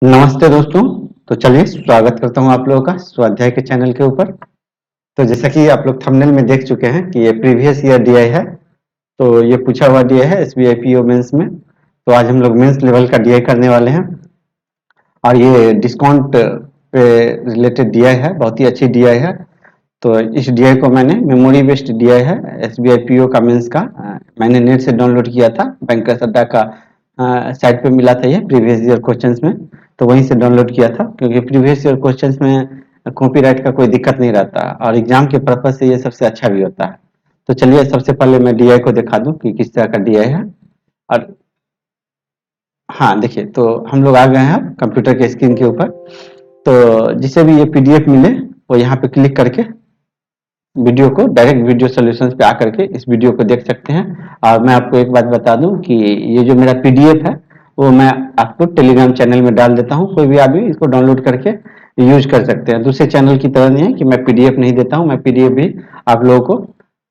नमस्ते दोस्तों। तो चलिए स्वागत करता हूं आप लोगों का स्वाध्याय के चैनल के ऊपर। तो जैसा कि आप लोग थंबनेल में देख चुके हैं कि ये प्रीवियस ईयर डीआई है। तो ये पूछा हुआ डीआई है एसबीआई पीओ मेंस में। तो आज हम लोग मेंस लेवल का डीआई करने वाले हैं और ये डिस्काउंट पे रिलेटेड डीआई है, बहुत ही अच्छी डीआई है। तो इस डीआई को मैंने मेमोरी बेस्ड डीआई है एसबीआई पीओ का मेंस का, मैंने नेट से डाउनलोड किया था। बैंकर्स अड्डा का साइट पे मिला था ये प्रीवियस ईयर क्वेश्चंस में, तो वहीं से डाउनलोड किया था क्योंकि प्रीवियस ईयर क्वेश्चंस में कॉपीराइट का कोई दिक्कत नहीं रहता और एग्जाम के पर्पज से ये सबसे अच्छा भी होता है। तो चलिए सबसे पहले मैं डीआई को दिखा दूं कि किस तरह का डीआई है। और हाँ देखिए, तो हम लोग आ गए हैं अब कंप्यूटर के स्क्रीन के ऊपर। तो जिसे भी ये पीडीएफ मिले वो यहाँ पे क्लिक करके वीडियो को डायरेक्ट वीडियो सॉल्यूशंस पे आकर के इस वीडियो को देख सकते हैं। और मैं आपको एक बात बता दूं कि ये जो मेरा पीडीएफ है वो मैं आपको टेलीग्राम चैनल में डाल देता हूं, कोई भी आदमी इसको डाउनलोड करके यूज कर सकते हैं। दूसरे चैनल की तरह नहीं है कि मैं पीडीएफ नहीं देता हूं, मैं पीडीएफ भी आप लोगों को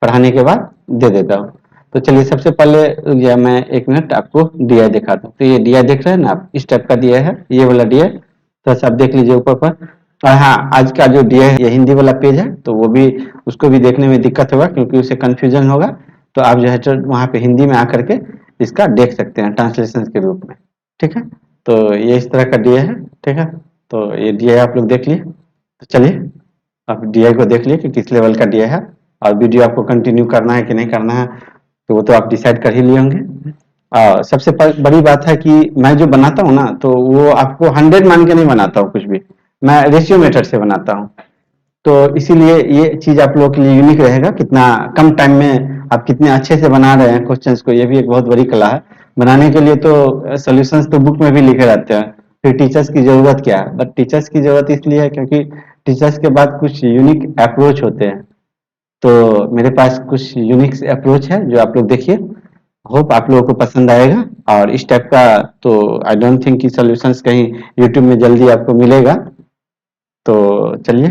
पढ़ाने के बाद दे देता हूँ। तो चलिए सबसे पहले या मैं 1 मिनट आपको डीआई दिखा दूं। तो ये डीआई देख रहे हैं ना आप, इस टाइप का डीआई है, ये वाला डीआई। तो आप देख लीजिए ऊपर पर। और हाँ, आज का जो डीआई है ये हिंदी वाला पेज है, तो वो भी उसको भी देखने में दिक्कत होगा क्योंकि उसे कंफ्यूजन होगा। तो आप जो है तो वहाँ पे हिंदी में आकर के इसका देख सकते हैं ट्रांसलेशन के रूप में। ठीक है, तो ये इस तरह का डीआई है। ठीक है, तो ये डीआई आप लोग देख लिए। तो चलिए आप डीआई को देख लिए कि किस लेवल का डीआई है और वीडियो आपको कंटिन्यू करना है कि नहीं करना है, तो वो तो आप डिसाइड कर ही लिए होंगे। सबसे बड़ी बात है कि मैं जो बनाता हूँ ना, तो वो आपको 100 मान के नहीं बनाता हूँ कुछ भी, मैं रेशियो मेथड से बनाता हूँ। तो इसीलिए ये चीज आप लोगों के लिए यूनिक रहेगा, कितना कम टाइम में आप कितने अच्छे से बना रहे हैं क्वेश्चंस को, ये भी एक बहुत बड़ी कला है। बनाने के लिए तो सॉल्यूशंस तो बुक में भी लिखे रहते हैं, फिर टीचर्स की जरूरत क्या है? बट टीचर्स की जरूरत इसलिए है क्योंकि टीचर्स के बाद कुछ यूनिक अप्रोच होते हैं। तो मेरे पास कुछ यूनिक अप्रोच है जो आप लोग देखिए, होप आप लोगों को पसंद आएगा। और इस टाइप का तो आई डोंट थिंक कि सॉल्यूशंस कहीं यूट्यूब में जल्दी आपको मिलेगा। तो चलिए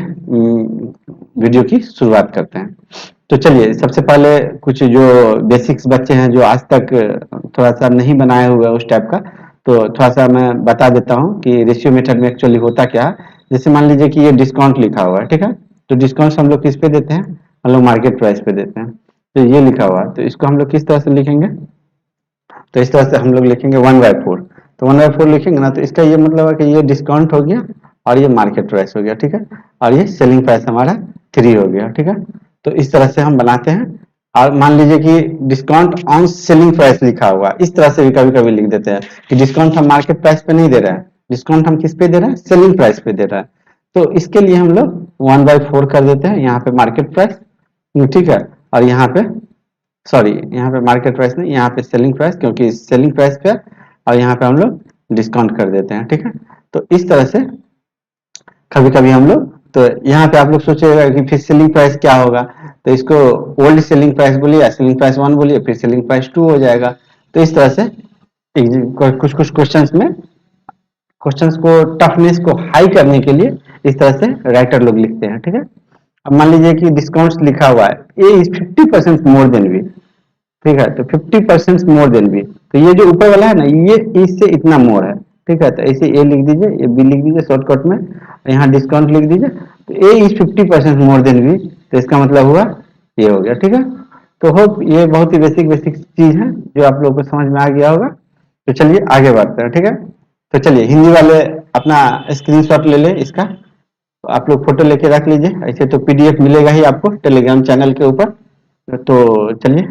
वीडियो की शुरुआत करते हैं। तो चलिए सबसे पहले कुछ जो बेसिक्स बच्चे हैं जो आज तक थोड़ा सा नहीं बनाए हुए उस टाइप का, तो थोड़ा सा मैं बता देता हूँ कि रेशियो मेथड में एक्चुअली होता क्या है। जैसे मान लीजिए कि ये डिस्काउंट लिखा हुआ है, ठीक है। तो डिस्काउंट हम लोग किस पे देते हैं? हम लोग मार्केट प्राइस पे देते हैं। तो ये लिखा हुआ है, तो इसको हम लोग किस तरह से लिखेंगे? तो इस तरह से हम लोग लिखेंगे 1/4। तो 1/4 लिखेंगे ना, तो इसका ये मतलब है कि ये डिस्काउंट हो गया और ये मार्केट प्राइस हो गया, ठीक है। और ये सेलिंग प्राइस हमारा 3 हो गया, ठीक है। तो इस तरह से हम बनाते हैं। और मान लीजिए कि डिस्काउंट ऑन सेलिंग प्राइस लिखा हुआ, इस तरह से भी कभी कभी लिख देते हैं कि डिस्काउंट हम मार्केट प्राइस पे नहीं दे रहे हैं, डिस्काउंट हम किस पे दे रहे हैं? सेलिंग प्राइस पे दे रहे हैं। तो इसके लिए हम लोग 1/4 कर देते हैं, यहाँ पे मार्केट प्राइस, ठीक है। और यहाँ पे सॉरी, यहाँ पे मार्केट प्राइस नहीं, यहाँ पे सेलिंग प्राइस, क्योंकि सेलिंग प्राइस पे और यहाँ पे हम लोग डिस्काउंट कर देते हैं, ठीक है। तो इस तरह से कभी कभी हम लोग, तो यहाँ पे आप लोग सोचेगा कि फिर सेलिंग प्राइस क्या होगा, तो इसको ओल्ड सेलिंग प्राइस बोलिए या सेलिंग प्राइस 1 बोलिए, फिर सेलिंग प्राइस 2 हो जाएगा। तो इस तरह से कुछ कुछ क्वेश्चंस में क्वेश्चंस को टफनेस को हाई करने के लिए इस तरह से राइटर लोग लिखते हैं, ठीक है। अब मान लीजिए कि डिस्काउंट लिखा हुआ है ए इज 50% मोर देन बी, ठीक है। तो 50% मोर देन बी, तो ये जो ऊपर वाला है ना, ये इससे इतना मोर है, ठीक है। तो ऐसे ए लिख दीजिए, ये बी लिख दीजिए शॉर्टकट में, यहाँ डिस्काउंट लिख दीजिए। तो ए इज 50% मोर देन बी, तो इसका मतलब हुआ ये हो गया, ठीक है। तो होप ये बहुत ही बेसिक बेसिक चीज है जो आप लोगों को समझ में आ गया होगा। तो चलिए आगे बढ़ते हैं, ठीक है। तो चलिए हिंदी वाले अपना स्क्रीनशॉट ले ले इसका, तो आप लोग फोटो लेके रख लीजिए, ऐसे तो पीडीएफ मिलेगा ही आपको टेलीग्राम चैनल के ऊपर। तो चलिए,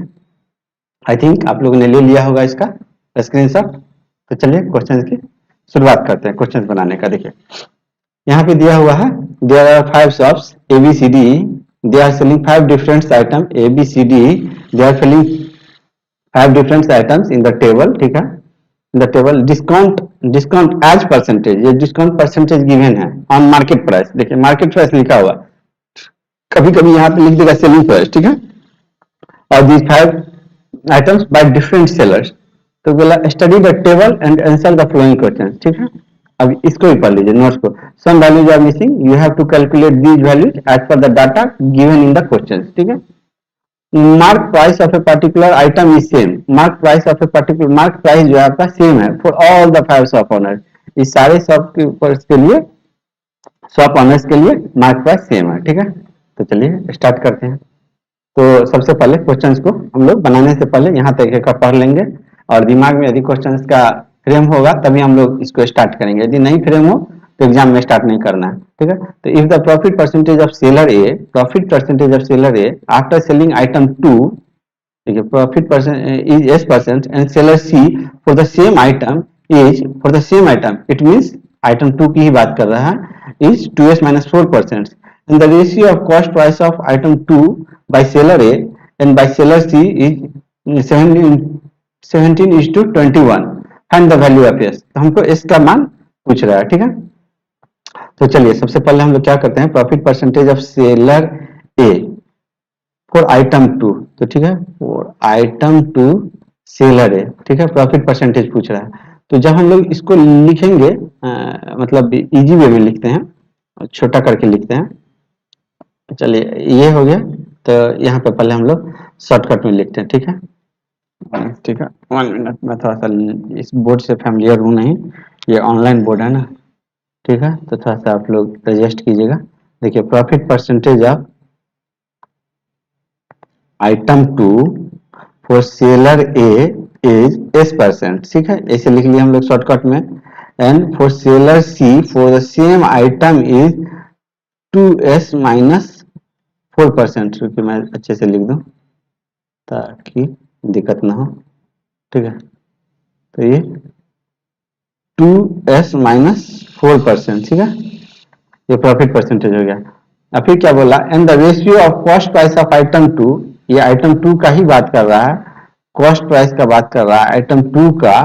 आई थिंक आप लोगों ने ले लिया होगा इसका स्क्रीनशॉट। तो चलिए क्वेश्चन की शुरुआत करते हैं क्वेश्चन बनाने का। देखिए यहाँ पे दिया हुआ है, there are 5 shops A B C D, they are selling 5 different item A B C D, they are selling 5 different items in the table, ठीक है। In the table discount, discount as percentage, ये discount percentage given है on market price. देखिए market price लिखा हुआ, कभी कभी यहाँ पे लिख देगा सेलिंग प्राइस, ठीक है। और these 5 items by different sellers। तो बोला study the table and answer the following question, ठीक है। अब इसको भी पढ़ लीजिए नोट्स को। Some values are missing, you have to calculate these values as per the data given in the question, ठीक है। Mark price of a particular item is same, mark price of a particular, mark price जो है आपका same है for all the 5 shop owner. इस सारे shop के लिए, शॉप ऑनर्स के लिए मार्क प्राइस सेम है, ठीक है। तो चलिए स्टार्ट करते हैं। तो सबसे पहले क्वेश्चंस को हम लोग बनाने से पहले यहाँ तक का पढ़ लेंगे, और दिमाग में यदि क्वेश्चंस का फ्रेम होगा तभी हम लोग इसको स्टार्ट करेंगे, यदि नहीं फ्रेम हो तो एग्जाम में स्टार्ट नहीं करना है, ठीक है। तो if the profit percentage of seller A, profit percentage of seller A after selling item 2, ठीक है, profit percent is S% and seller C for the same item is, for the same item it means item 2 की ही बात कर रहा है, is 2S - 4%, and the ratio of cost price of item 2 by seller A and by seller C is 17:21, find the value of S। तो हमको S का मान पूछ रहा है, ठीक है। तो चलिए सबसे पहले हम लोग क्या करते हैं, profit percentage of seller A for item 2, तो ठीक है, फॉर आइटम 2 सेलर ए, ठीक है, प्रॉफिट परसेंटेज पूछ रहा है। तो जब हम लोग इसको लिखेंगे मतलब इजी वे में लिखते हैं, छोटा करके लिखते हैं। चलिए ये हो गया, तो यहाँ पे पहले हम लोग शॉर्टकट में लिखते हैं, ठीक है, ठीक है। 1 मिनट, मैं थोड़ा सा इस बोर्ड से फैमिलियर हूँ नहीं, ये ऑनलाइन बोर्ड है ना, ठीक है। तो थोड़ा सा आप लोग एडजस्ट कीजिएगा। देखिए profit percentage of item 2 for seller A is S%, ठीक है, ऐसे लिख लिया हम लोग शॉर्टकट में। And for seller C for the same item is 2S - 4%, क्योंकि मैं अच्छे से लिख दूं ताकि दिक्कत ना हो, ठीक है। तो ये 2S - 4%, ठीक है, ये प्रॉफिट परसेंटेज हो गया। अब फिर क्या बोला, and the ratio of cost price of item 2, ये आइटम 2 का ही बात कर रहा है, कॉस्ट प्राइस का बात कर रहा है आइटम 2 का,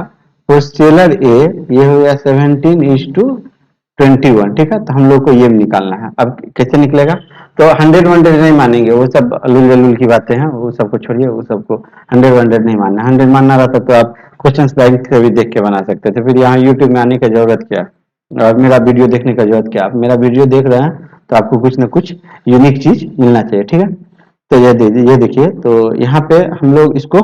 फॉर सेलर ए ये हो गया 17:21, ठीक है। तो हम लोग को ये निकालना है। अब कैसे निकलेगा, तो 100 नहीं मानेंगे, वो सब अलूल जलूल की बातें हैं, वो सबको छोड़िए, वो सबको 100 नहीं मानना। 100 मानना रहता तो आप क्वेश्चन बैंक से भी देख के बना सकते थे, फिर यहाँ यूट्यूब में आने की जरूरत क्या, और मेरा वीडियो देखने का जरूरत क्या। आप मेरा वीडियो देख रहे हैं तो आपको कुछ ना कुछ यूनिक चीज मिलना चाहिए, ठीक है। तो ये देखिए, तो यहाँ पे हम लोग इसको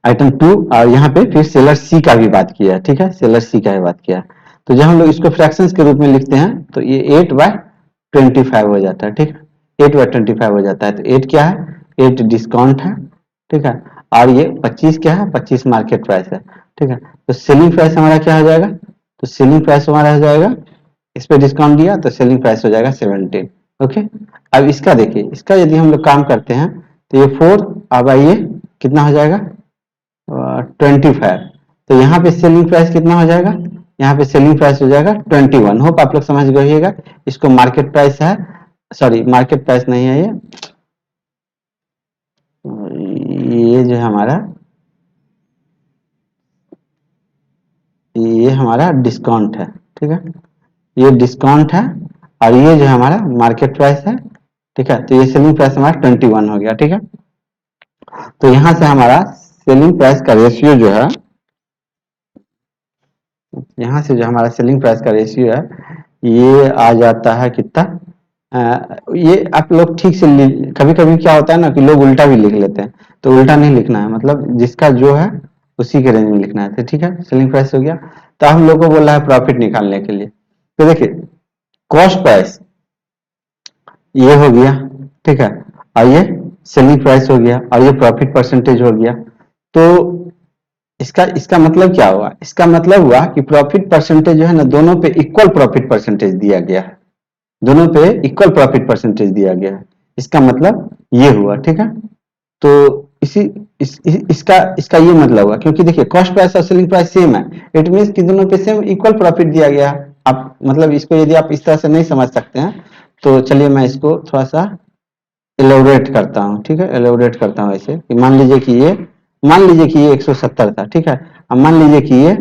आइटम 2 और यहाँ पे फिर सेलर सी का भी बात किया, ठीक है, सेलर सी का भी बात किया। तो जब हम लोग इसको फ्रैक्शंस के रूप में लिखते हैं तो ये 8/25 हो जाता है, ठीक है, 8/25 हो जाता है। तो 8 क्या है, 8 डिस्काउंट है, ठीक है, और ये 25 क्या है, 25 मार्केट प्राइस है, ठीक है। तो सेलिंग प्राइस हमारा क्या हो जाएगा, तो सेलिंग प्राइस हमारा हो जाएगा, इस पे डिस्काउंट दिया तो सेलिंग प्राइस हो जाएगा 17, ओके। अब इसका देखिए, इसका यदि हम लोग काम करते हैं तो ये 4, अब आइए कितना हो जाएगा 25। तो यहाँ पे सेलिंग प्राइस कितना हो जाएगा, यहाँ पे सेलिंग प्राइस हो जाएगा 21। होप आप लोग समझ गइएगा। इसको मार्केट प्राइस है, सॉरी मार्केट प्राइस नहीं है, ये जो हमारा, ये हमारा डिस्काउंट है, ठीक है, ये डिस्काउंट है, और ये जो हमारा मार्केट प्राइस है, ठीक है। तो ये सेलिंग प्राइस हमारा 21 हो गया, ठीक है। तो यहाँ से हमारा सेलिंग प्राइस का रेशियो जो है, यहाँ से जो हमारा सेलिंग प्राइस का रेशियो है, ये आ जाता है कितना, ये आप लोग ठीक से, कभी कभी क्या होता है ना कि लोग उल्टा भी लिख लेते हैं, तो उल्टा नहीं लिखना है, मतलब जिसका जो है उसी के रेंज में लिखना है, तो ठीक है। सेलिंग प्राइस हो गया, तो हम लोग को बोला है प्रॉफिट निकालने के लिए। तो देखिए कॉस्ट प्राइस ये हो गया, ठीक है, और ये सेलिंग प्राइस हो गया, और ये प्रॉफिट परसेंटेज हो गया। तो इसका मतलब क्या हुआ, इसका मतलब हुआ कि प्रॉफिट परसेंटेज जो है ना, दोनों पे इक्वल प्रॉफिट परसेंटेज दिया गया है, दोनों पे इक्वल प्रॉफिट परसेंटेज दिया गया है, इसका मतलब ये हुआ, ठीक है। तो इसका ये मतलब हुआ, क्योंकि देखिए कॉस्ट प्राइस और सेलिंग प्राइस सेम है, इट मींस कि दोनों पे सेम इक्वल प्रॉफिट दिया गया। आप मतलब इसको यदि आप इस तरह से नहीं समझ सकते हैं तो चलिए मैं इसको थोड़ा सा एलोबरेट करता हूँ, ठीक है, एलोबरेट करता हूँ ऐसे कि मान लीजिए कि ये 170 था, ठीक है, अब मान लीजिए कि ये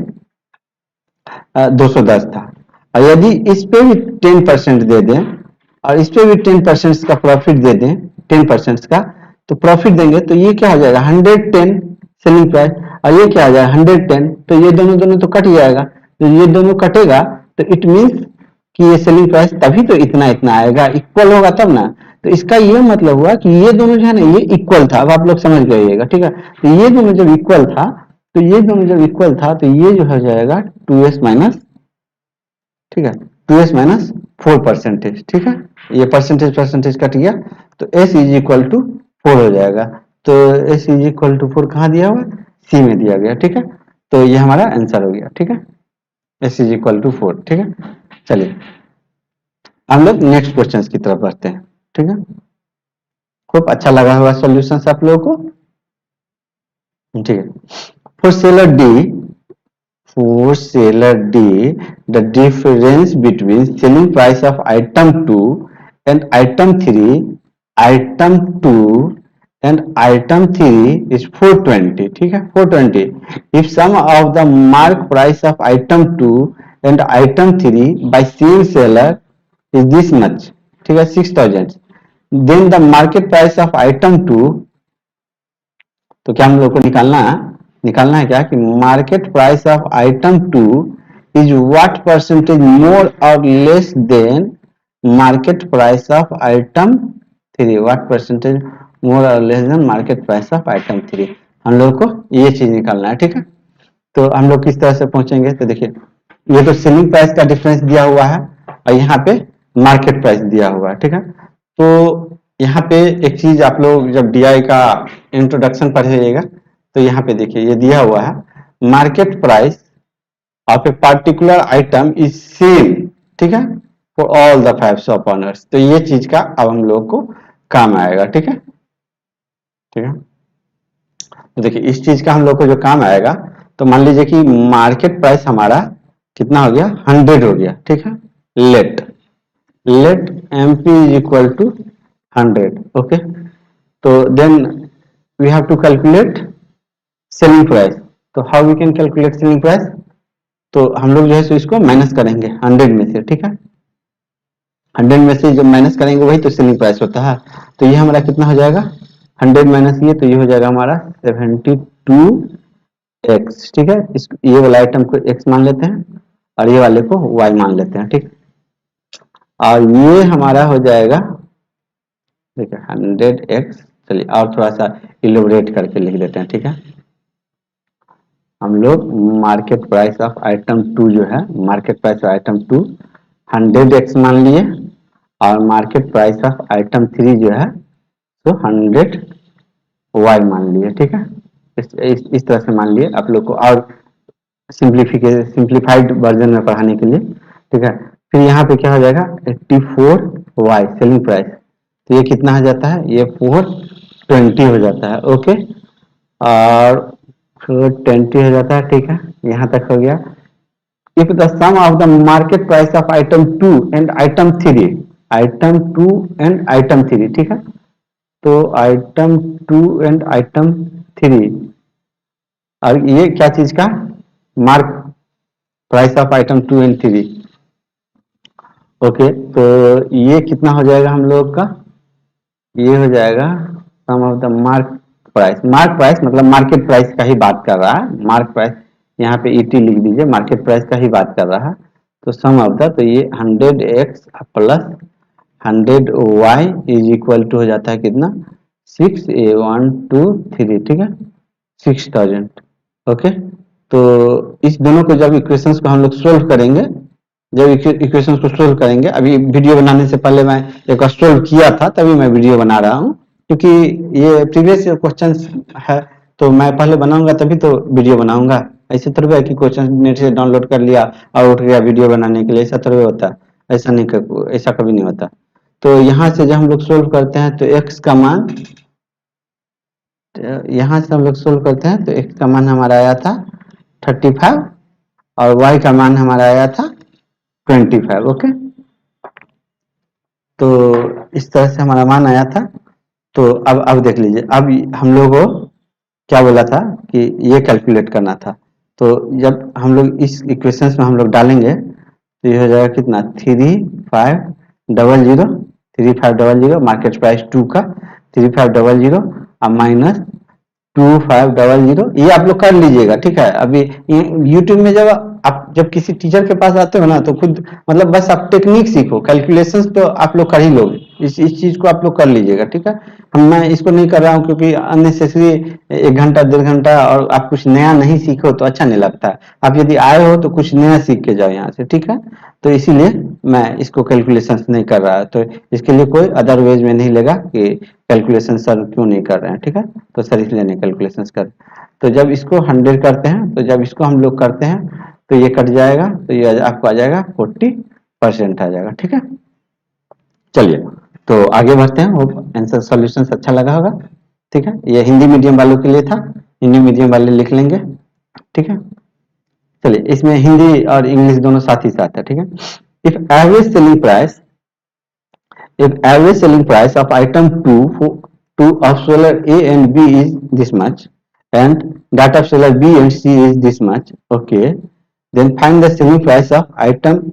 210 था, और यदि इस पे भी 10% दे दें और इस पे भी 10% का प्रॉफिट दे दें, 10% का तो प्रॉफिट देंगे, तो ये क्या हो जाएगा 110 सेलिंग प्राइस, और ये क्या आ जाएगा 110, तो ये दोनों तो कट जाएगा, तो ये दोनों कटेगा, तो इट मीन्स कि ये सेलिंग प्राइस तभी तो इतना आएगा, इक्वल होगा तब ना। तो इसका ये मतलब हुआ कि ये दोनों जो है ना, ये इक्वल था। अब आप लोग समझ गइएगा, ठीक है। तो ये दोनों जब इक्वल था तो ये दोनों जब इक्वल था तो ये जो हो जाएगा 2s माइनस, ठीक है, 2s माइनस 4%, ठीक है, ये परसेंटेज कट गया तो s इज इक्वल टू 4 हो जाएगा। तो s इज इक्वल टू 4 कहाँ दिया हुआ, सी में दिया गया, ठीक है। तो ये हमारा आंसर हो गया, ठीक है, s इज इक्वल टू 4, ठीक है। चलिए हम लोग नेक्स्ट क्वेश्चन की तरफ बढ़ते हैं, ठीक है। खूब अच्छा लगा हुआ सॉल्यूशन आप लोगों को, ठीक है। For seller D, for seller D, the difference between selling price of item 2 and item 3, item 2 and item 3 is 420, ठीक है, 420. If sum of the mark price of item 2 and item 3 by same seller is this much, ठीक है, 6000, then the market price of item 2, तो क्या हम लोग को निकालना है क्या कि market price of item 2 is what percentage more और less than market price of item 3, what percentage more और less than market price of item 3, हम लोग को ये चीज निकालना है, ठीक है। तो हम लोग किस तरह से पहुंचेंगे, तो देखिए ये तो सेलिंग प्राइस का डिफरेंस दिया हुआ है और यहाँ पे मार्केट प्राइस दिया हुआ है, ठीक है। तो यहाँ पे एक चीज आप लोग जब डीआई का इंट्रोडक्शन पढ़िएगा तो यहाँ पे देखिए ये दिया हुआ है market price of a particular item is same, ठीक है, for all the 5 shop owners. तो ये चीज का अब हम लोग को काम आएगा, ठीक है, ठीक है। तो देखिए इस चीज का हम लोग को जो काम आएगा, तो मान लीजिए कि मार्केट प्राइस हमारा कितना हो गया, 100 हो गया, ठीक है। Let MP is equal to 100, okay. तो then we have to calculate selling price. तो how we can calculate selling price, तो हम लोग जो है सो इसको माइनस करेंगे 100 में से, ठीक है। 100 में से जब माइनस करेंगे वही तो सेलिंग प्राइस होता है। तो ये हमारा कितना हो जाएगा, 100 माइनस ये, तो ये हो जाएगा हमारा 72x, ठीक है। इस ये वाला आइटम को x मान लेते हैं और ये वाले को y मान लेते हैं, ठीक। और ये हमारा हो जाएगा देखिए 100x, चलिए और थोड़ा सा इलोबरेट करके लिख देते हैं, ठीक है। हम लोग मार्केट प्राइस ऑफ आइटम 2 जो है, market price of item 2 100x मान लिए और मार्केट प्राइस ऑफ आइटम 3 जो है तो 100y मान लिए, ठीक है। इस तरह से मान लिए आप लोग को, और सिंप्लीफाइड वर्जन में पढ़ाने के लिए, ठीक है। फिर यहाँ पे क्या हो जाएगा 84y सेलिंग प्राइस, तो ये कितना हो जाता है, ये 420 हो जाता है, ओके। और 420 हो जाता है, ठीक है, यहाँ तक हो गया। If the sum of the market price of item 2 and item 3, item 2 and item 3, ठीक है। तो आइटम 2 एंड आइटम 3, और ये क्या चीज का, mark price of item 2 and 3, okay. तो ये कितना हो जाएगा हम लोग का, ये हो जाएगा सम ऑफ द मार्क प्राइस मतलब मार्केट प्राइस का ही बात कर रहा है, मार्क प्राइस यहाँ पे ET लिख दीजिए, मार्केट प्राइस का ही बात कर रहा है। तो सम ऑफ द, तो ये 100x plus 100y is equal to हो जाता है कितना, 6A123, ठीक है, 6000, ओके। तो इस दोनों को जब इक्वेशंस को हम लोग सोल्व करेंगे, जब इक्वेशंस को सोल्व करेंगे, अभी वीडियो बनाने से पहले मैं एक सोल्व किया था तभी मैं वीडियो बना रहा हूँ, क्योंकि ये प्रीवियस क्वेश्चंस है तो मैं पहले बनाऊंगा तभी तो वीडियो बनाऊंगा। ऐसे थोड़ी है कि क्वेश्चन नेट से डाउनलोड कर लिया और उठ गया वीडियो बनाने के लिए, ऐसा थोड़ी होता है, ऐसा कभी नहीं होता। तो यहाँ से जब हम लोग सोल्व करते हैं तो x का मान, यहाँ से हम लोग सोल्व करते हैं तो x का मान हमारा आया था 35 और y का मान हमारा आया था 25, ओके। तो इस तरह से हमारा मान आया था। तो अब देख लीजिए, अब हम लोग को क्या बोला था कि ये कैलकुलेट करना था। तो जब हम लोग इस इक्वेशंस में हम लोग डालेंगे तो ये हो जाएगा कितना, 3500 मार्केट प्राइस 2 का 3500 और माइनस 2500, ये आप लोग कर लीजिएगा, ठीक है। अभी यूट्यूब में जब किसी टीचर के पास आते हो ना तो खुद मतलब बस आप टेक्निक सीखो, कैलकुलेशंस तो आप लोग कर ही लोगे, इस चीज को आप लोग कर लीजिएगा, ठीक है। मैं इसको नहीं कर रहा हूँ क्योंकि अननेसेसरी 1 घंटा 1.5 घंटा और आप कुछ नया नहीं सीखो तो अच्छा नहीं लगता है। आप यदि आए हो तो कुछ नया सीख के जाओ यहाँ से, ठीक है। तो इसीलिए मैं इसको कैलकुलेशन नहीं कर रहा है, तो इसके लिए कोई अदर वेज में नहीं लेगा कि कैलकुलेशन सर क्यों नहीं कर रहे हैं, ठीक है। तो सर इसलिए नहीं कैलकुलेशन कर। तो जब इसको 100 करते हैं, तो जब इसको हम लोग करते हैं तो ये कट जाएगा, तो ये आपको आ जाएगा 40% आ जाएगा, ठीक है। चलिए तो आगे बढ़ते हैं। वो आंसर सॉल्यूशन अच्छा लगा होगा, ठीक है। ये हिंदी मीडियम वालों के लिए था, हिंदी मीडियम वाले लिख लेंगे, ठीक है। चलिए इसमें हिंदी और इंग्लिश दोनों साथ ही साथ है, ठीक है। If average selling price if average selling price of item 2 of seller A and B is this much and that of seller B and C is this much, okay, then find the selling price of item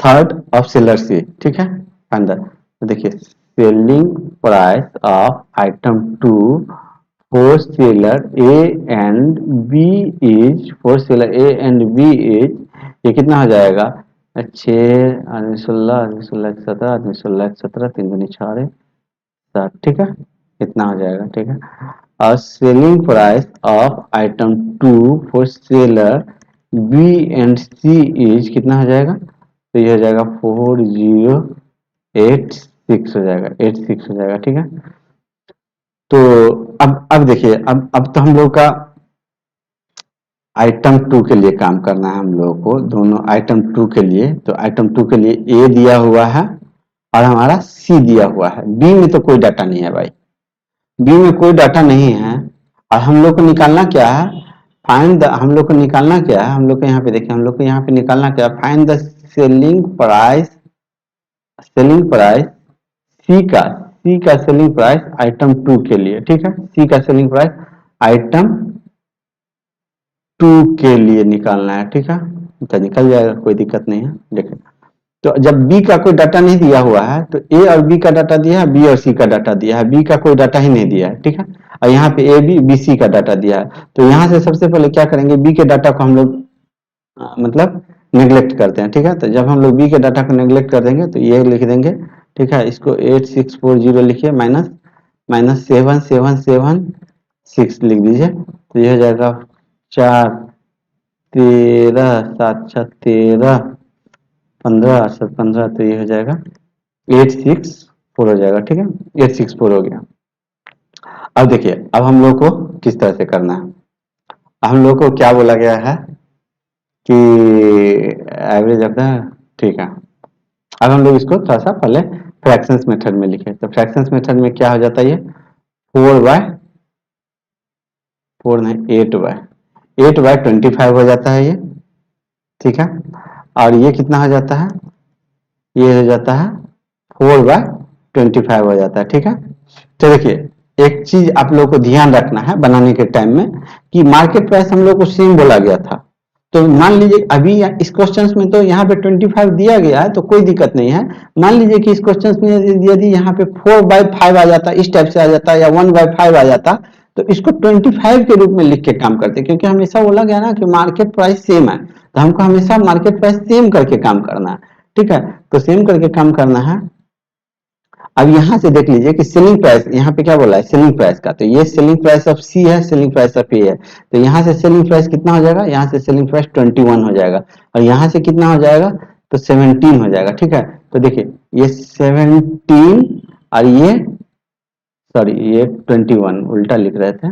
third of seller C, ठीक है। अंदर तो देखिए selling price of item 2 for seller A and B is, for seller A and B is, ये कितना हो जाएगा 6 आदमी 16 आदमी 16 17 आदमी 16 17 3 दूनी 6 7, ठीक है। कितना हो जाएगा, ठीक है। और selling price of item 2 for seller B and C is कितना हो जाएगा, तो ये हो जाएगा 4086 हो जाएगा, 86 हो जाएगा, ठीक है। तो अब देखिए, अब तो हम लोग का आइटम 2 के लिए काम करना है हम लोगों को, दोनों आइटम 2 के लिए। तो आइटम 2 के लिए ए दिया हुआ है और हमारा सी दिया हुआ है, बी में तो कोई डाटा नहीं है भाई, बी में कोई डाटा नहीं है। और हम लोग को निकालना क्या है, फाइंड द, हम लोग को निकालना क्या है, हम लोग को यहाँ पे देखिए, हम लोग को यहाँ पे निकालना क्या है, find the selling price, selling price C का सेलिंग प्राइस आइटम 2 के लिए, ठीक है। सी का सेलिंग प्राइस आइटम 2 के लिए निकालना है, ठीक है। तो निकल जाएगा, कोई दिक्कत नहीं है। देखिए तो जब बी का कोई डाटा नहीं दिया हुआ है तो ए और बी का डाटा दिया है, बी और सी का डाटा दिया है, बी का कोई डाटा ही नहीं दिया है, ठीक है। और यहाँ पे ए बी बी सी का डाटा दिया है। तो यहाँ से सबसे पहले क्या करेंगे, बी के डाटा को हम लोग मतलब नेग्लेक्ट करते हैं, ठीक है। तो जब हम लोग बी के डाटा को नेग्लेक्ट कर देंगे तो ये लिख देंगे, ठीक है। इसको 8640 लिखिए, माइनस माइनस 7776 लिख दीजिए, तो ये हो जाएगा 4 13 7 6 13 15 8 7 15, तो ये हो जाएगा 864 हो जाएगा, ठीक है। 864 हो गया। अब देखिए अब हम लोग को किस तरह से करना है, हम लोग को क्या बोला गया है कि एवरेज ऑफ द, ठीक है। अब हम लोग इसको थोड़ा सा पहले फ्रैक्शंस मेथड में लिखे, तो फ्रैक्शंस मेथड में क्या हो जाता है, ये 4 नहीं 8/25 हो जाता है ये, ठीक है। और ये कितना हो जाता है, ये हो जाता है 4/25 हो जाता है, ठीक है। तो देखिए एक चीज आप लोगों को ध्यान रखना है बनाने के टाइम में कि मार्केट प्राइस हम लोग को सेम बोला गया था। तो मान लीजिए अभी इस क्वेश्चन में तो यहाँ पे 25 दिया गया है तो कोई दिक्कत नहीं है। मान लीजिए कि इस क्वेश्चन में यदि यहाँ पे 4/5 आ जाता, इस टाइप से आ जाता, या 1/5 आ जाता, तो इसको 25 के रूप में लिख के काम करते, क्योंकि हमेशा बोला गया ना कि मार्केट प्राइस सेम है, तो हमको हमेशा मार्केट प्राइस सेम करके काम करना है, ठीक है। तो सेम करके काम करना है। अब यहाँ से देख लीजिए कि सेलिंग प्राइस यहाँ पे क्या बोला है, सेलिंग प्राइस का, तो ये सेलिंग प्राइस ऑफ सी है, सेलिंग प्राइस ऑफ ए है। तो यहाँ से सेलिंग प्राइस कितना हो जाएगा, यहाँ से सेलिंग प्राइस 21 हो जाएगा, और यहाँ से कितना हो जाएगा, तो 17 हो जाएगा, ठीक है। तो देखिए ये 17 और ये सॉरी ये 21 उल्टा लिख रहे थे,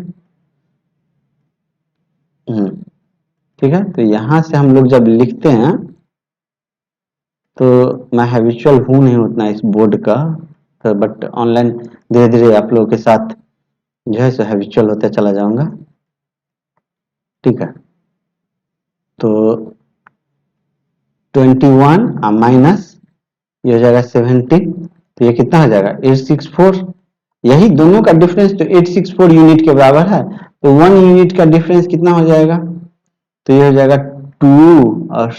ठीक है। तो यहाँ से हम लोग जब लिखते हैं तो मैं हैबिचुअल हूँ नहीं उतना इस बोर्ड का, तो बट ऑनलाइन धीरे धीरे आप लोगों के साथ जो है सो हैबिचुअल होते चला जाऊंगा, ठीक है। तो 21 माइनस ये हो जाएगा 17, तो ये कितना हो जाएगा 864। यही दोनों का डिफरेंस तो 864 यूनिट के बराबर है, तो 1 यूनिट का डिफरेंस कितना हो जाएगा, तो ये हो जाएगा 2 और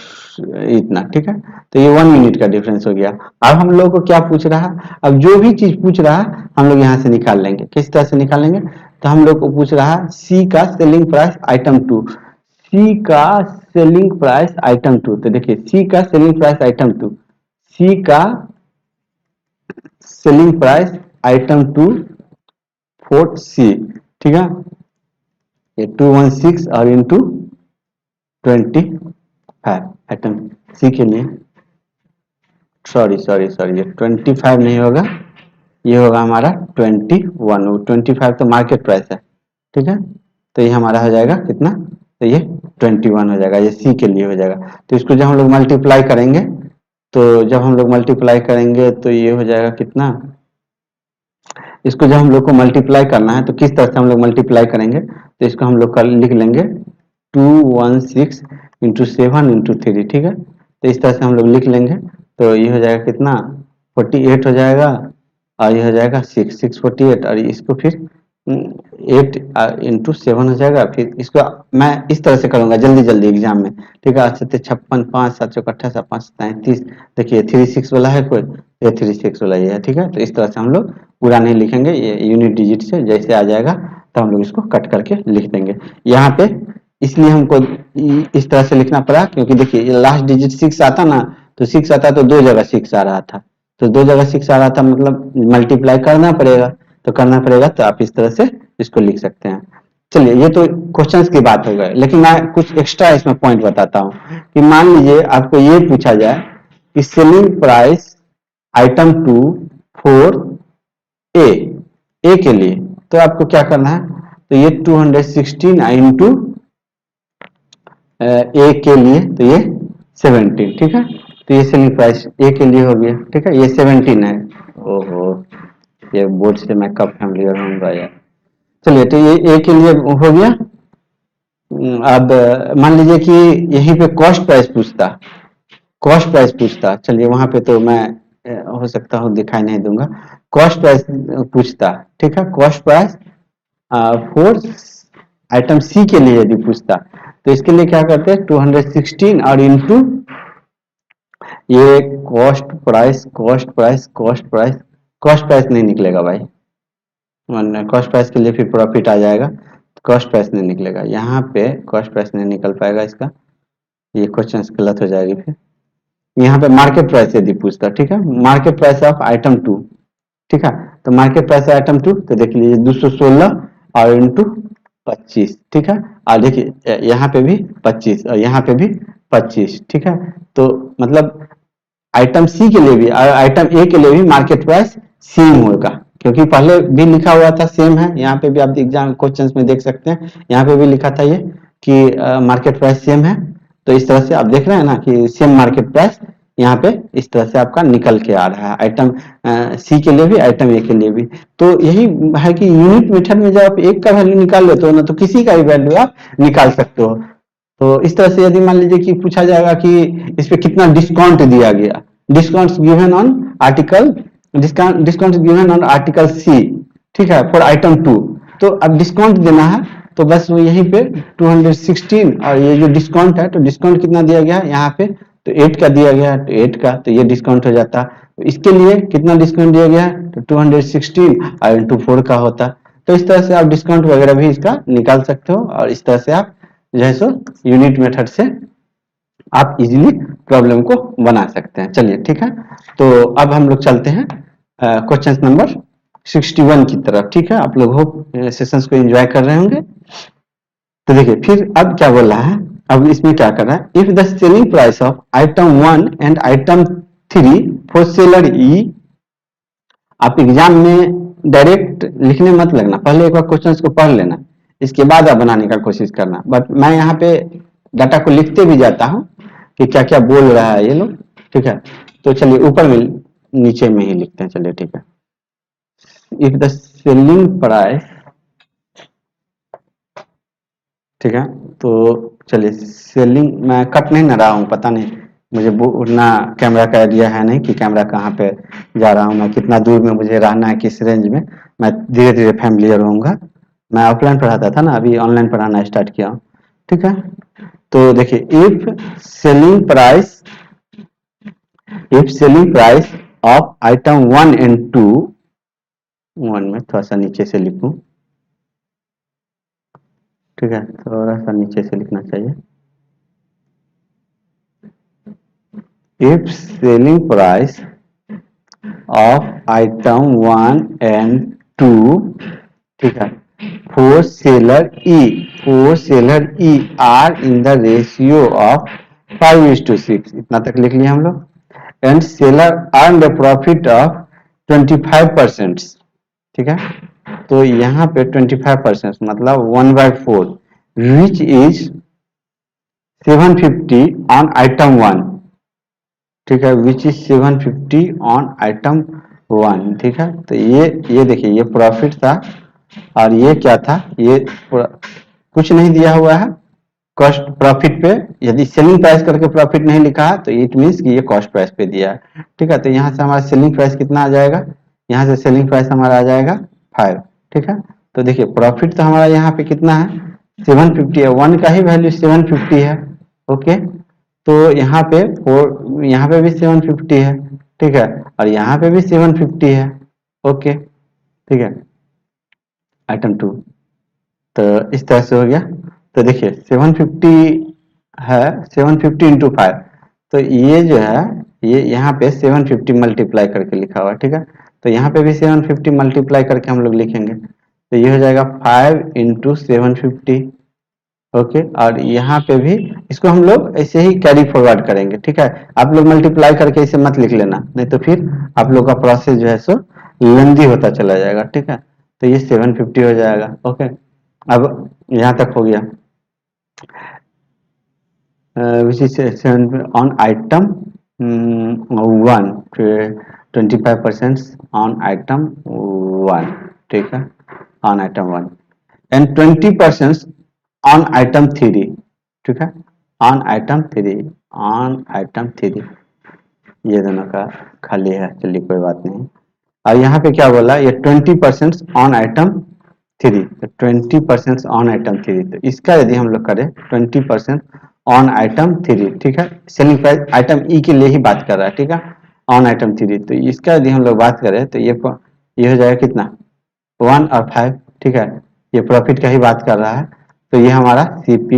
इतना, ठीक है। तो ये 1 यूनिट का डिफरेंस हो गया। अब हम लोग को क्या पूछ रहा है, अब जो भी चीज पूछ रहा है हम लोग यहाँ से निकाल लेंगे। किस तरह से निकालेंगे, तो हम लोग को पूछ रहा है सी का सेलिंग प्राइस आइटम 2, सी का सेलिंग प्राइस आइटम 2। तो देखिए सी का सेलिंग प्राइस आइटम 2, सी का सेलिंग प्राइस आइटम 2 4 सी, ठीक है, ये 216 और इंटू 25 आइटम सी के लिए, सॉरी सॉरी सॉरी, ये 25 नहीं होगा, ये होगा हमारा 21, 25 तो मार्केट प्राइस है, ठीक है, तो ये हमारा हो जाएगा कितना, तो ये 21 हो जाएगा, ये सी के लिए हो जाएगा। तो इसको जब हम लोग मल्टीप्लाई करेंगे, तो जब हम लोग मल्टीप्लाई करेंगे तो ये हो जाएगा कितना, इसको जब हम लोग को मल्टीप्लाई करना है तो किस तरह से हम लोग मल्टीप्लाई करेंगे, तो इसको हम लोग लिख लेंगे 216 इंटू 7 इंटू 3, ठीक है, तो इस तरह से हम लोग लिख लेंगे, तो ये हो जाएगा कितना 48 हो जाएगा, और ये हो जाएगा 648, और इसको फिर 8 इंटू 7 हो जाएगा, फिर इसको मैं इस तरह से करूंगा जल्दी जल्दी एग्जाम में, ठीक है, 56 5 7 58 5 33, देखिए 36 वाला है कोई, ये 36 वाला ये है, ठीक है, तो इस तरह से हम लोग पूरा नहीं लिखेंगे, ये यूनिट डिजिट से जैसे आ जाएगा तो हम लोग इसको कट करके लिख देंगे यहाँ पे, इसलिए हमको इस तरह से लिखना पड़ा क्योंकि देखिए लास्ट डिजिट 6 आता ना, तो 6 आता तो दो जगह 6 आ रहा था, तो दो जगह 6 आ रहा था, मतलब मल्टीप्लाई करना पड़ेगा, तो करना पड़ेगा, तो आप इस तरह से इसको लिख सकते हैं। चलिए ये तो क्वेश्चंस की बात हो गई, लेकिन मैं कुछ एक्स्ट्रा इसमें पॉइंट बताता हूँ कि मान लीजिए आपको ये पूछा जाए कि selling price item 2 for a के लिए, तो आपको क्या करना है, तो ये 216 इंटू ए के लिए, तो ये 17, ठीक है, तो ये सेलिंग प्राइस ए के लिए हो गया, ठीक है, ये 17 है, ओहो ये बोर्ड से मैं कब फैमिलियर होऊंगा यार, चलिए तो ये ए के लिए हो गया। अब मान लीजिए कि यहीं पे कॉस्ट प्राइस पूछता, कॉस्ट प्राइस पूछता, चलिए वहां पे तो मैं हो सकता हूँ दिखाई नहीं दूंगा, कॉस्ट प्राइस पूछता, ठीक है, कॉस्ट प्राइस फॉर आइटम सी के लिए यदि पूछता, तो इसके लिए क्या करते हैं 216 और इंटू ये cost price cost price cost price, cost price नहीं निकलेगा भाई, कॉस्ट प्राइस के लिए फिर प्रॉफिट आ जाएगा, कॉस्ट प्राइस नहीं निकलेगा, यहाँ पे कॉस्ट प्राइस नहीं निकल पाएगा इसका, ये क्वेश्चन गलत हो जाएगी फिर, यहाँ पे मार्केट प्राइस यदि पूछता, ठीक है, मार्केट प्राइस ऑफ आइटम 2, ठीक है, तो मार्केट प्राइस आइटम 2, तो देख लीजिए 216 और इंटू 25, ठीक है, और देखिए यहाँ पे भी 25 और यहाँ पे भी 25, ठीक है, तो मतलब आइटम सी के लिए भी और आइटम ए के लिए भी मार्केट प्राइस सेम होगा, क्योंकि पहले भी लिखा हुआ था सेम है, यहाँ पे भी आप एग्जाम क्वेश्चंस में देख सकते हैं, यहाँ पे भी लिखा था ये कि मार्केट प्राइस सेम है, तो इस तरह से आप देख रहे हैं ना कि सेम मार्केट प्राइस यहाँ पे इस तरह से आपका निकल के आ रहा है, आइटम सी के लिए भी आइटम ए के लिए भी, तो यही है कि यूनिट मेथड में जब आप एक का वैल्यू निकाल लेते हो ना, तो किसी का भी वैल्यू आप निकाल सकते हो, तो इस तरह से यदि मान लीजिए कि पूछा जाएगा कि इस पे कितना डिस्काउंट दिया गया, discount given on article, discount given on article C, ठीक है, फॉर आइटम 2, तो अब डिस्काउंट देना है, तो बस वो यहीं पे 216 और ये जो डिस्काउंट है, तो डिस्काउंट कितना दिया गया है यहाँ पे, तो 8 का दिया गया है, तो 8 का, तो ये डिस्काउंट हो जाता, तो इसके लिए कितना डिस्काउंट दिया गया है, तो 216 और इंटू 4 का होता, तो इस तरह से आप डिस्काउंट वगैरह भी इसका निकाल सकते हो, और इस तरह से आप जो है सो यूनिट मेथड से आप इजीली प्रॉब्लम को बना सकते हैं। चलिए ठीक है, तो अब हम लोग चलते हैं क्वेश्चन नंबर 61 की तरफ, ठीक है, आप लोग होप सेशंस को एंजॉय कर रहे होंगे। तो देखिए फिर अब क्या बोल रहा है, अब इसमें क्या कर रहा है, if the selling price of item 1 and item 3 for seller E, आप एग्जाम में डायरेक्ट लिखने मत लगना, पहले एक बार क्वेश्चंस को पढ़ लेना, इसके बाद आप बनाने का कोशिश करना, बट मैं यहाँ पे डाटा को लिखते भी जाता हूँ कि क्या क्या बोल रहा है ये लोग, ठीक है, तो चलिए ऊपर में नीचे में ही लिखते हैं, चलिए ठीक है, इफ द सेलिंग प्राइस, ठीक है, तो चलिए सेलिंग, मैं कट नहीं ना रहा हूँ, पता नहीं मुझे उतना कैमरा का आइडिया है नहीं कि कैमरा कहाँ पे जा रहा हूँ, मैं कितना दूर में मुझे रहना है, किस रेंज में, मैं धीरे धीरे फैमिलियर होऊंगा, मैं ऑफलाइन पढ़ाता था ना, अभी ऑनलाइन पढ़ाना स्टार्ट किया हूँ, ठीक है, तो देखिए if selling price of item 1 and 2, 1 में थोड़ा सा नीचे से लिखूं, ठीक है, थोड़ा सा नीचे से लिखना चाहिए, if selling price of item 1 and 2, ठीक है। For seller E are in the ratio of 5:6, इतना तक लिख लिया हम लोग। And seller earn the profit of 25%, ठीक है। तो यहाँ पे 25% मतलब 1/4, विच इज 750 ऑन आइटम 1, ठीक है, विच इज 750 ऑन आइटम 1, ठीक है। तो ये देखिए ये प्रॉफिट था और ये क्या था, ये कुछ नहीं दिया हुआ है कॉस्ट प्रॉफिट पे। यदि सेलिंग प्राइस करके प्रॉफिट नहीं लिखा है तो इट मीन्स कि ये कॉस्ट प्राइस पे दिया है, ठीक है। तो यहाँ से हमारा सेलिंग प्राइस कितना आ जाएगा, यहाँ से सेलिंग प्राइस हमारा आ जाएगा 5, ठीक है। तो देखिए प्रॉफिट तो हमारा यहाँ पे कितना है 750 है, 1 का ही वैल्यू 750 है, ओके। तो यहाँ पे भी 750 है, ठीक है, और यहाँ पे भी 750 है, ओके, ठीक है। आइटम 2, तो इस तरह से हो गया। तो देखिए 750 है, 750 इंटू 5, तो ये जो है ये यहाँ पे 750 मल्टीप्लाई करके लिखा हुआ है, ठीक है। तो यहाँ पे भी 750 मल्टीप्लाई करके हम लोग लिखेंगे, तो ये हो जाएगा 5 इंटू 750, ओके। और यहाँ पे भी इसको हम लोग ऐसे ही कैरी फॉरवर्ड करेंगे, ठीक है। आप लोग मल्टीप्लाई करके इसे मत लिख लेना, नहीं तो फिर आप लोग का प्रोसेस जो है सो लेंदी होता चला जाएगा, ठीक है। तो ये 750 हो जाएगा, ओके। अब यहाँ तक हो गया। Which is on item 1, 25% on item 1, ठीक है, on item 1 and 20% on item 3, ठीक है, ऑन आइटम 3, ऑन आइटम 3, ये दोनों का खाली है, चलिए कोई बात नहीं। और यहाँ पे क्या बोला, ये 20% ऑन आइटम 3, तो 20% ऑन आइटम 3, तो इसका यदि हम लोग करें 20% ऑन आइटम 3, ठीक है, सेलिंग प्राइस आइटम ई के लिए ही बात कर रहा है, ठीक है, ऑन आइटम 3, तो इसका यदि हम लोग बात करें तो ये हो जाएगा कितना 1 और 5, ठीक है, ये प्रॉफिट का ही बात कर रहा है। तो ये हमारा सीपी,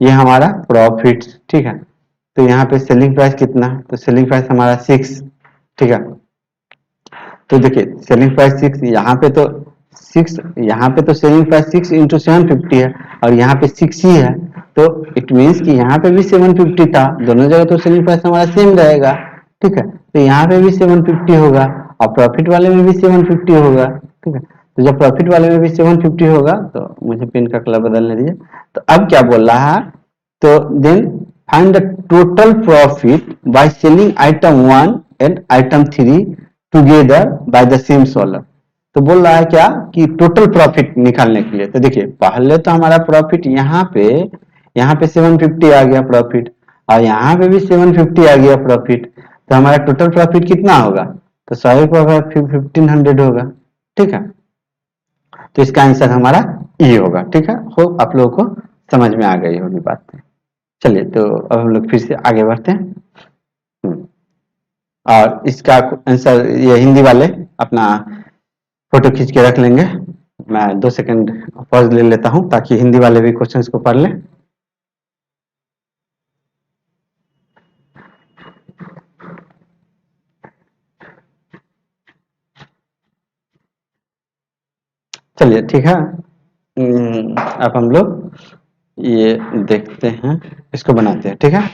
ये हमारा प्रॉफिट, ठीक है। तो यहाँ पे सेलिंग प्राइस कितना, तो सेलिंग प्राइस हमारा 6, ठीक है। तो देखिए सेलिंग प्राइस 6, यहाँ पे तो 6, यहाँ पे तो सेलिंग प्राइस 6 इंटू 750 है और यहाँ पे 6 ही है, तो इट मीन्स कि यहाँ पे भी 750 था, दोनों जगह तो सेलिंग प्राइस हमारा सेम रहेगा, ठीक है। तो यहाँ पे भी 750 होगा और प्रॉफिट वाले में भी 750 होगा, ठीक है। तो जब प्रॉफिट वाले में भी 750 होगा, तो मुझे पेन का कलर बदलने दीजिए। तो अब क्या बोल रहा है, तो then find the total profit by selling item 1 and item 3 together by the same seller. तो बोल रहा है क्या कि टोटल प्रॉफिट निकालने के लिए। तो देखिए पहले तो हमारा प्रॉफिट यहाँ पे 750 आ गया प्रॉफिट और यहाँ पे भी 750 आ गया प्रॉफिट, तो हमारा टोटल प्रॉफिट कितना होगा, तो 1500 होगा, ठीक है। तो इसका आंसर हमारा ये होगा, ठीक है। होप आप लोगों को समझ में आ गई होगी बात। चलिए तो अब हम लोग फिर से आगे बढ़ते हैं। और इसका आंसर ये हिंदी वाले अपना फोटो खींच के रख लेंगे, मैं 2 सेकंड पॉज ले लेता हूं ताकि हिंदी वाले भी क्वेश्चंस को पढ़ लें। चलिए ठीक है, अब हम लोग ये देखते हैं, इसको बनाते हैं, ठीक है।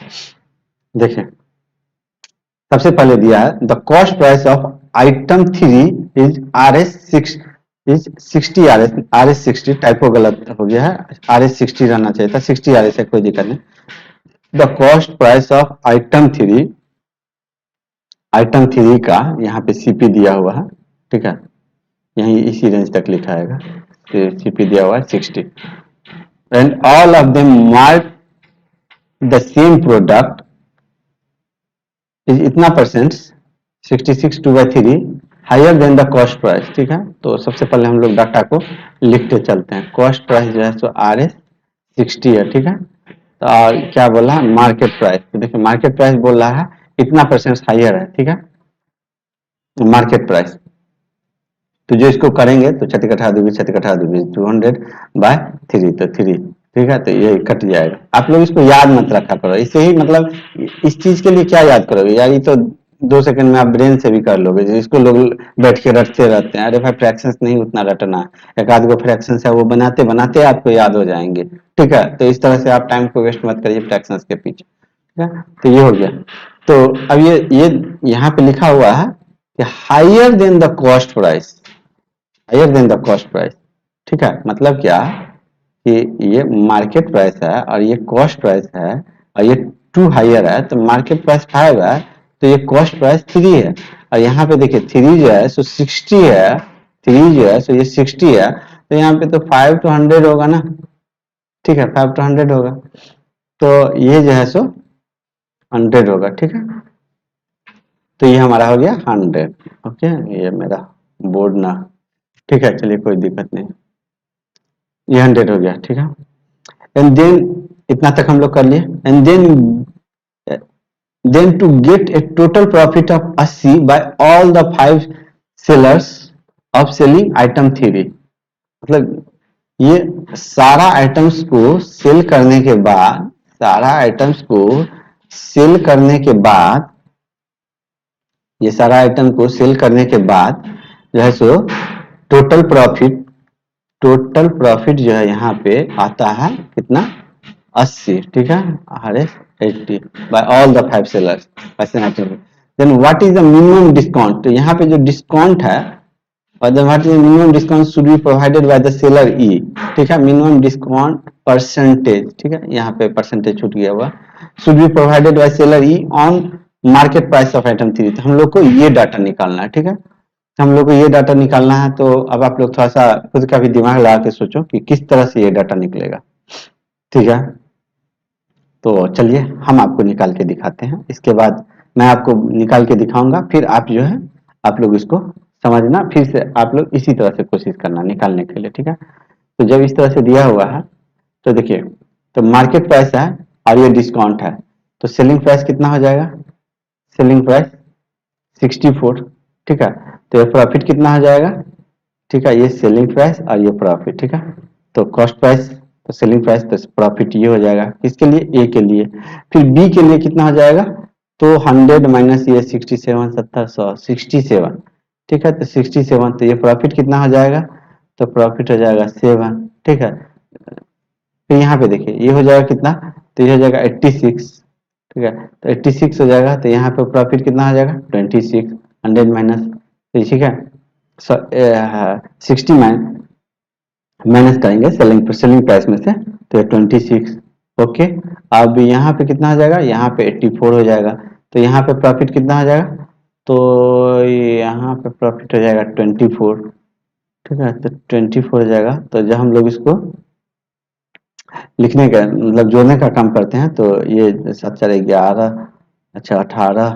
देखिए सबसे पहले दिया है the cost price of item 3 is RS6 is 60 RS 60, typo गलत हो गया है, RS 60 रहना चाहिए था, 60 RS है, कोई दिक्कत नहीं। The cost price of item 3 का यहाँ पे सीपी दिया हुआ है, ठीक है, यही इसी रेंज तक लिखा है, सीपी दिया हुआ है 60 and all of them mark the same product is इतना percent 66 2/3 higher than the cost price, ठीक है। तो सबसे पहले हम लोग डाटा को लिखते चलते हैं। कॉस्ट प्राइस जो है सो RS 60 है, ठीक है। तो और क्या बोला है मार्केट प्राइस, तो देखिए मार्केट प्राइस बोल रहा है इतना परसेंट हायर है, ठीक है, मार्केट प्राइस। तो जो इसको करेंगे तो 200/3 तो 3, ठीक है, तो ये कट जाएगा। आप लोग इसको याद मत रखा करो, इसे ही मतलब इस चीज के लिए क्या याद करोगे यार, ये तो 2 सेकंड में आप ब्रेन से भी कर लोगे, जिसको लोग बैठ के रटते रहते हैं, अरे भाई फ्रैक्शंस नहीं उतना रटना है, एक आध गो फ्रैक्शंस है वो बनाते बनाते आपको याद हो जाएंगे, ठीक है। तो इस तरह से आप टाइम को वेस्ट मत करिए फ्रैक्शंस के पीछे, ठीक है। तो ये हो गया। तो अब ये यहाँ पे लिखा हुआ है कि higher than the cost price, higher than the cost price, ठीक है। मतलब क्या कि ये मार्केट प्राइस है और ये कॉस्ट प्राइस है और ये 2 हायर है, तो मार्केट प्राइस 5 है तो ये कॉस्ट प्राइस 3 है। और यहाँ पे देखिए 3 जो है सो 60 है, 3 जो है सो ये 60 है, तो यहाँ पे तो 5 to 100 होगा ना, ठीक है, 5 to 100 होगा, तो ये जो है सो 100 होगा, ठीक है। तो ये हमारा हो गया 100, ओके। ये मेरा बोर्ड ना, ठीक है, चलिए कोई दिक्कत नहीं, ये 100 हो गया, ठीक है। एंड देन इतना तक हम लोग कर लिए। And then to get a total profit of 80 by all the 5 sellers of selling item 3, मतलब ये सारा आइटम्स को सेल करने के बाद, सारा आइटम्स को सेल करने के बाद, ये सारा आइटम को सेल करने के बाद जो है so total profit, total profit जो है यहाँ पे आता है कितना, 80, ठीक है, RS 80 by all the 5 sellers. Then what is the minimum discount, तो यहाँ पे जो डिस्काउंट है, और what is minimum discount should be provided by the seller E, ठीक है, मिनिमम डिस्काउंट परसेंटेज, ठीक है, यहाँ पे परसेंटेज छूट गया हुआ, should be provided bye seller E on market price of item 3। तो हम लोग को ये डाटा निकालना है, ठीक है, हम लोग को ये डाटा निकालना है। तो अब आप लोग थोड़ा सा खुद का भी दिमाग लगा के सोचो कि किस तरह से ये डाटा निकलेगा, ठीक है। तो चलिए हम आपको निकाल के दिखाते हैं, इसके बाद मैं आपको निकाल के दिखाऊंगा, फिर आप जो है आप लोग इसको समझना, फिर से आप लोग इसी तरह से कोशिश करना निकालने के लिए, ठीक है। तो जब इस तरह से दिया हुआ है तो देखिए, तो मार्केट प्राइस है और ये डिस्काउंट है, तो सेलिंग प्राइस कितना हो जाएगा, सेलिंग प्राइस 64, ठीक है। तो ये प्रॉफिट कितना हो जाएगा, ठीक है, ये सेलिंग प्राइस और ये प्रॉफिट, ठीक है। तो कॉस्ट प्राइस तो सेलिंग प्राइस तो प्रॉफिट ये हो जाएगा, किसके लिए, ए के लिए। फिर बी के लिए कितना हो जाएगा, तो 100 माइनस ये 67, 70, 100, 67, ठीक है। तो 67, तो ये प्रॉफिट कितना हो जाएगा, तो प्रॉफिट हो जाएगा 7, ठीक है। फिर यहाँ पे देखिए ये हो जाएगा कितना, तो ये हो जाएगा 86, ठीक है। तो 86 हो जाएगा, तो यहाँ पे प्रॉफिट कितना हो जाएगा 26, 100 माइनस, ठीक है, 60 माइनस करेंगे सेलिंग प्राइस में से, तो ये 26, ओके। अब यहाँ पे कितना हो जाएगा, यहाँ पे 84 हो जाएगा, तो यहाँ पे प्रॉफिट कितना हो जाएगा, तो यहाँ पे प्रॉफिट हो जाएगा 24, ठीक है। तो 24 हो जाएगा। तो जब हम लोग इसको लिखने का मतलब जोड़ने का काम करते हैं, तो ये 7 4 11, अच्छा 18,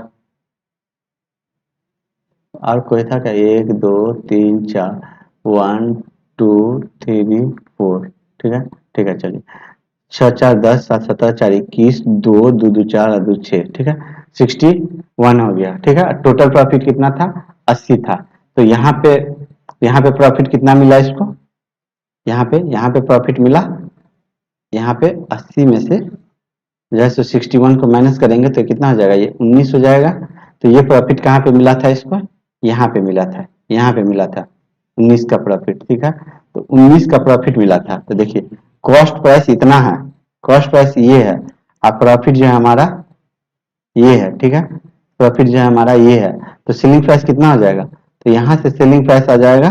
और कोई था क्या, 1 2 3 4, 1 2 3 4, ठीक है, ठीक है। चलिए 6 4 10 7 17 4 21, 2 2 2 4 और 2 6, ठीक है, 61 हो गया, ठीक है। टोटल प्रॉफिट कितना था, 80 था। तो यहाँ पे प्रॉफिट कितना मिला इसको, यहाँ पे प्रॉफिट मिला, यहाँ पे 80 में से जैसे 61 को माइनस करेंगे तो कितना हो जाएगा, ये 19 हो जाएगा। तो ये प्रॉफिट कहाँ पे मिला था इसको, यहाँ पे मिला था, यहाँ पे मिला था 19 का प्रॉफिट, ठीक है। तो 19 का प्रॉफिट मिला था। तो देखिए कॉस्ट प्राइस इतना है, कॉस्ट प्राइस ये है, और प्रॉफिट जो है हमारा ये है, ठीक है, प्रॉफिट जो है हमारा ये है। तो सेलिंग प्राइस कितना हो जाएगा, तो यहाँ से सेलिंग प्राइस आ जाएगा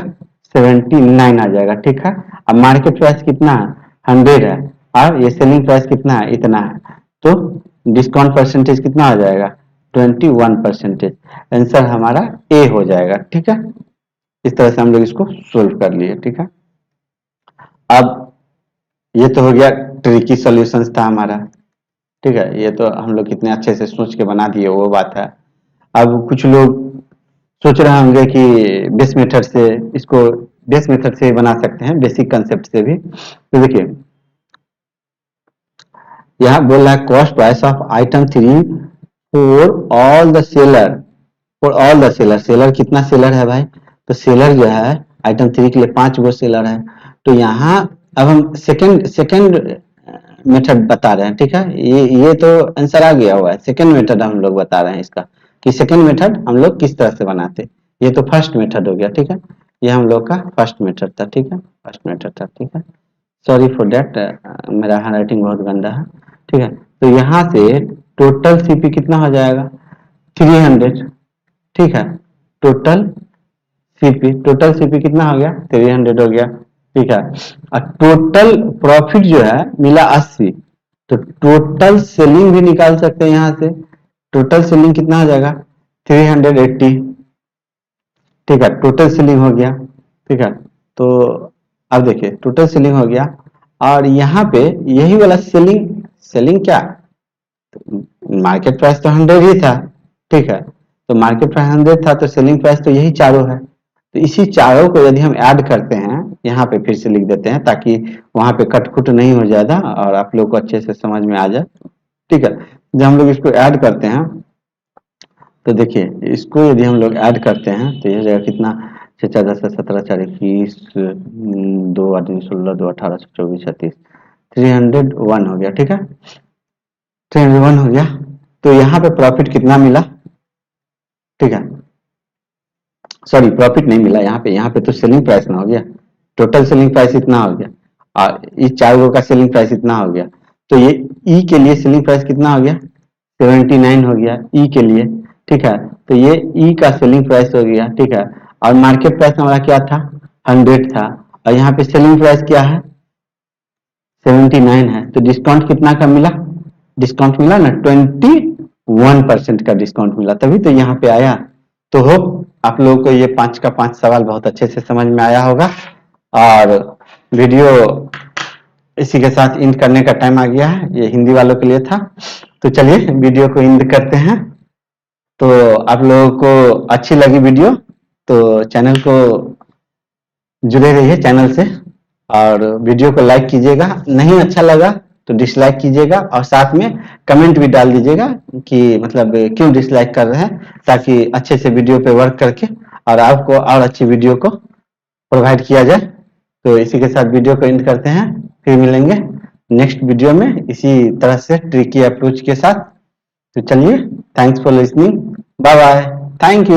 79 आ जाएगा, ठीक है। अब मार्केट प्राइस कितना है, 100 है, और ये सेलिंग प्राइस कितना है, इतना है। तो डिस्काउंट परसेंटेज कितना हो जाएगा, 21%। आंसर हमारा ए हो जाएगा, ठीक है। इस तरह से हम लोग इसको सोल्व कर लिए, ठीक है। अब ये तो हो गया ट्रिकी सॉल्यूशंस था हमारा, ठीक है, ये तो हम लोग कितने अच्छे से सोच के बना दिए वो बात है। अब कुछ लोग सोच रहे होंगे कि बेस मेथड से इसको, बेस मेथड से बना सकते हैं, बेसिक कंसेप्ट से भी। तो देखिए यहाँ बोल रहा है cost price of item 3 for all the seller, for all the seller, seller कितना सेलर है भाई, तो सेलर जो है आइटम 3 के लिए 5 गो सेलर है। तो यहाँ अब हम सेकंड मेथड बता रहे हैं, ठीक है, ये तो आंसर आ गया हुआ है, सेकंड मेथड हम लोग बता रहे हैं इसका, कि सेकेंड मेथड हम लोग किस तरह से बनाते। ये तो फर्स्ट मेथड हो गया, ठीक है, ये हम लोग का फर्स्ट मेथड था, ठीक है, फर्स्ट मेथड था, ठीक है। सॉरी फॉर दैट, मेरा हैंड राइटिंग बहुत गंदा है, ठीक है। तो यहाँ से टोटल सीपी कितना हो जाएगा 300, ठीक है। टोटल सीपी कितना हो गया 300 हो गया, ठीक है। और टोटल प्रॉफिट जो है मिला 80, तो टोटल सेलिंग भी निकाल सकते हैं यहाँ से। टोटल सेलिंग कितना हो जाएगा 380, ठीक है, टोटल सेलिंग हो गया, ठीक है। तो अब देखिए टोटल सेलिंग हो गया, और यहाँ पे यही वाला सेलिंग, सेलिंग क्या, मार्केट प्राइस तो 100 ही था, ठीक है। तो मार्केट प्राइस 100 था, तो सेलिंग प्राइस तो यही चारों है। तो इसी चारों को यदि हम ऐड करते हैं, यहाँ पे फिर से लिख देते हैं ताकि वहां पे कटकुट नहीं हो ज्यादा और आप लोग को अच्छे से समझ में आ जाए, ठीक है। जब हम लोग इसको ऐड करते हैं, तो देखिए इसको यदि हम लोग ऐड करते हैं तो यह जाएगा कितना, 6 4 10 17 4 21, 2 8 16 2 18 24 36, 301 हो गया, ठीक है, 301 हो गया। तो यहाँ पे प्रॉफिट कितना मिला, ठीक है, सॉरी प्रॉफिट नहीं मिला यहाँ पे तो सेलिंग प्राइस ना हो गया, टोटल सेलिंग प्राइस इतना हो गया, और इस चारों का सेलिंग प्राइस इतना हो गया। तो ये ई के लिए सेलिंग प्राइस कितना हो गया 79 हो गया ई के लिए, ठीक है। तो ये ई का सेलिंग प्राइस हो गया, ठीक है। और मार्केट प्राइस हमारा क्या था 100 था, और यहाँ पे सेलिंग प्राइस क्या है 79 है। तो डिस्काउंट कितना का मिला, डिस्काउंट मिला ना 21% का डिस्काउंट मिला, तभी तो यहाँ पे आया। तो होप आप लोगों को ये 5 का 5 सवाल बहुत अच्छे से समझ में आया होगा, और वीडियो इसी के साथ इंड करने का टाइम आ गया है, ये हिंदी वालों के लिए था। तो चलिए वीडियो को इंड करते हैं। तो आप लोगों को अच्छी लगी वीडियो तो चैनल को जुड़े रहिए चैनल से, और वीडियो को लाइक कीजिएगा, नहीं अच्छा लगा तो डिसलाइक कीजिएगा, और साथ में कमेंट भी डाल दीजिएगा कि मतलब क्यों डिसलाइक कर रहे हैं, ताकि अच्छे से वीडियो पे वर्क करके और आपको और अच्छी वीडियो को प्रोवाइड किया जाए। तो इसी के साथ वीडियो को एंड करते हैं, फिर मिलेंगे नेक्स्ट वीडियो में इसी तरह से ट्रिकी अप्रोच के साथ। तो चलिए, thanks for listening, bye bye, thank you.